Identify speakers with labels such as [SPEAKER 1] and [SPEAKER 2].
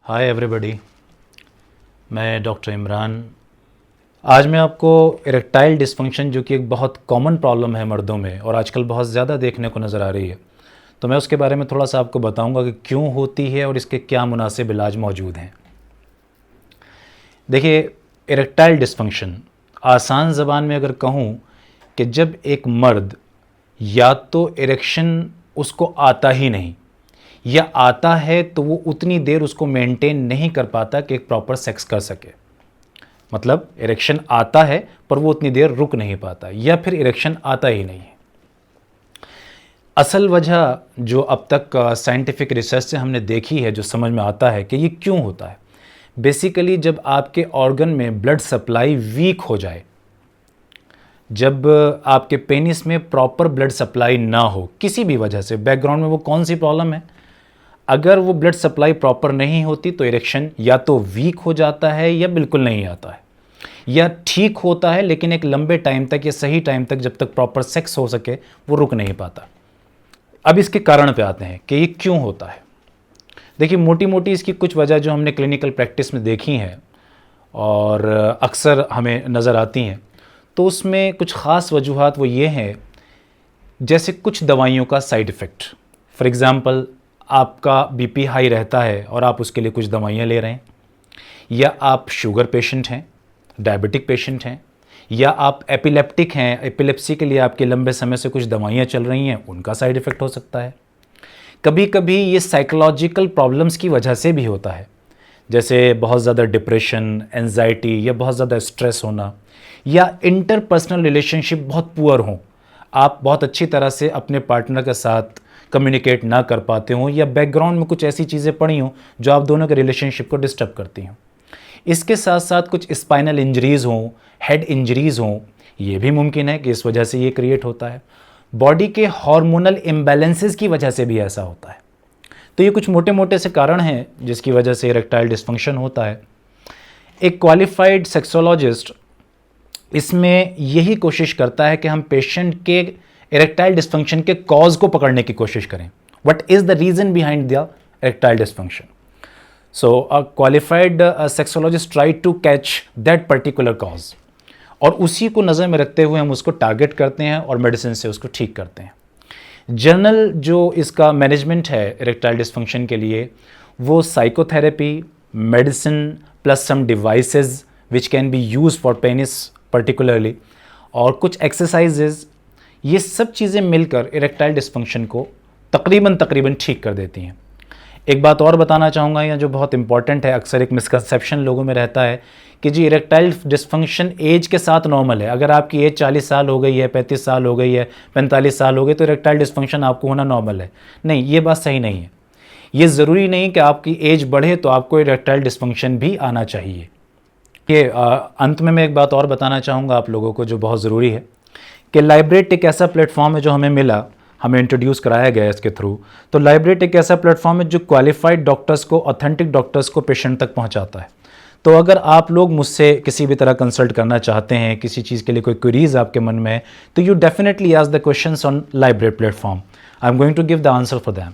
[SPEAKER 1] Hi everybody, मैं doctor Imran. आज मैं आपको इरेक्टाइल डिस्फंक्शन, जो कि एक बहुत कॉमन प्रॉब्लम है मर्दों में और आजकल बहुत ज़्यादा देखने को नज़र आ रही है, तो मैं उसके बारे में थोड़ा सा आपको बताऊंगा कि क्यों होती है और इसके क्या मुनासिब इलाज मौजूद हैं। देखिए, इरेक्टाइल डिस्फंक्शन आसान ज़बान में अगर कहूँ कि जब एक मर्द या तो इरेक्शन उसको आता ही नहीं या आता है तो वो उतनी देर उसको मेंटेन नहीं कर पाता कि एक प्रॉपर सेक्स कर सके। मतलब इरेक्शन आता है पर वो उतनी देर रुक नहीं पाता, या फिर इरेक्शन आता ही नहीं है। असल वजह जो अब तक साइंटिफिक रिसर्च से हमने देखी है, जो समझ में आता है कि ये क्यों होता है, बेसिकली जब आपके ऑर्गन में ब्लड सप्लाई वीक हो जाए, जब आपके पेनिस में प्रॉपर ब्लड सप्लाई ना हो किसी भी वजह से, बैकग्राउंड में वो कौन सी प्रॉब्लम है, अगर वो ब्लड सप्लाई प्रॉपर नहीं होती तो इरेक्शन या तो वीक हो जाता है या बिल्कुल नहीं आता है, या ठीक होता है लेकिन एक लंबे टाइम तक या सही टाइम तक, जब तक प्रॉपर सेक्स हो सके, वो रुक नहीं पाता। अब इसके कारण पे आते हैं कि ये क्यों होता है। देखिए, मोटी मोटी इसकी कुछ वजह जो हमने क्लिनिकल प्रैक्टिस में देखी हैं और अक्सर हमें नज़र आती हैं, तो उसमें कुछ ख़ास वजूहात वो ये हैं, जैसे कुछ दवाइयों का साइड इफ़ेक्ट। फॉर एग्ज़ाम्पल, आपका बीपी हाई रहता है और आप उसके लिए कुछ दवाइयाँ ले रहे हैं, या आप शुगर पेशेंट हैं, डायबिटिक पेशेंट हैं, या आप एपिलेप्टिक हैं, एपिलेप्सी के लिए आपके लंबे समय से कुछ दवाइयाँ चल रही हैं, उनका साइड इफ़ेक्ट हो सकता है। कभी कभी ये साइकोलॉजिकल प्रॉब्लम्स की वजह से भी होता है, जैसे बहुत ज़्यादा डिप्रेशन, एंजाइटी या बहुत ज़्यादा स्ट्रेस होना, या इंटरपर्सनल रिलेशनशिप बहुत पुअर हों, आप बहुत अच्छी तरह से अपने पार्टनर के साथ कम्युनिकेट ना कर पाते हों, या बैकग्राउंड में कुछ ऐसी चीज़ें पड़ी हों जो आप दोनों के रिलेशनशिप को डिस्टर्ब करती हों। इसके साथ साथ कुछ स्पाइनल इंजरीज़ हों, हेड इंजरीज़ हों, ये भी मुमकिन है कि इस वजह से ये क्रिएट होता है। बॉडी के हार्मोनल इम्बैलेंसेस की वजह से भी ऐसा होता है। तो ये कुछ मोटे मोटे से कारण हैं जिसकी वजह से इरेक्टाइल डिस्फंक्शन होता है। एक क्वालिफाइड सेक्सोलॉजिस्ट इसमें यही कोशिश करता है कि हम पेशेंट के इरेक्टाइल डिस्फंक्शन के कॉज को पकड़ने की कोशिश करें। What is the reason behind the erectile dysfunction? So a qualified sexologist try to catch that particular cause, और उसी को नज़र में रखते हुए हम उसको टारगेट करते हैं और मेडिसिन से उसको ठीक करते हैं। जनरल जो इसका मैनेजमेंट है इरेक्टाइल डिस्फंक्शन के लिए, वो psychotherapy, medicine plus some devices which can be use for penis particularly, और कुछ एक्सरसाइजेज, ये सब चीज़ें मिलकर इरेक्टाइल डिस्फंक्शन को तकरीबन ठीक कर देती हैं। एक बात और बताना चाहूँगा यहाँ जो बहुत इंपॉर्टेंट है, अक्सर एक मिसकंसेप्शन लोगों में रहता है कि जी इरेक्टाइल डिस्फंक्शन एज के साथ नॉर्मल है। अगर आपकी एज 40 साल हो गई है, 35 साल हो गई है, 45 साल हो गई, तो इरेक्टाइल डिस्फंक्शन आपको होना नॉर्मल है। नहीं, ये बात सही नहीं है। ये ज़रूरी नहीं कि आपकी एज बढ़े तो आपको इरेक्टाइल डिस्फंक्शन भी आना चाहिए। ये अंत में मैं एक बात और बताना चाहूँगा आप लोगों को जो बहुत ज़रूरी है, कि लाइब्रेट एक ऐसा प्लेटफॉर्म है जो हमें मिला, हमें इंट्रोड्यूस कराया गया इसके थ्रू। तो लाइब्रेट एक ऐसा प्लेटफॉर्म है जो क्वालिफाइड डॉक्टर्स को, ऑथेंटिक डॉक्टर्स को पेशेंट तक पहुंचाता है। तो अगर आप लोग मुझसे किसी भी तरह कंसल्ट करना चाहते हैं, किसी चीज़ के लिए कोई क्वेरीज आपके मन में है, तो you definitely ask the questions on Lybrate platform. I am going to give the answer for them.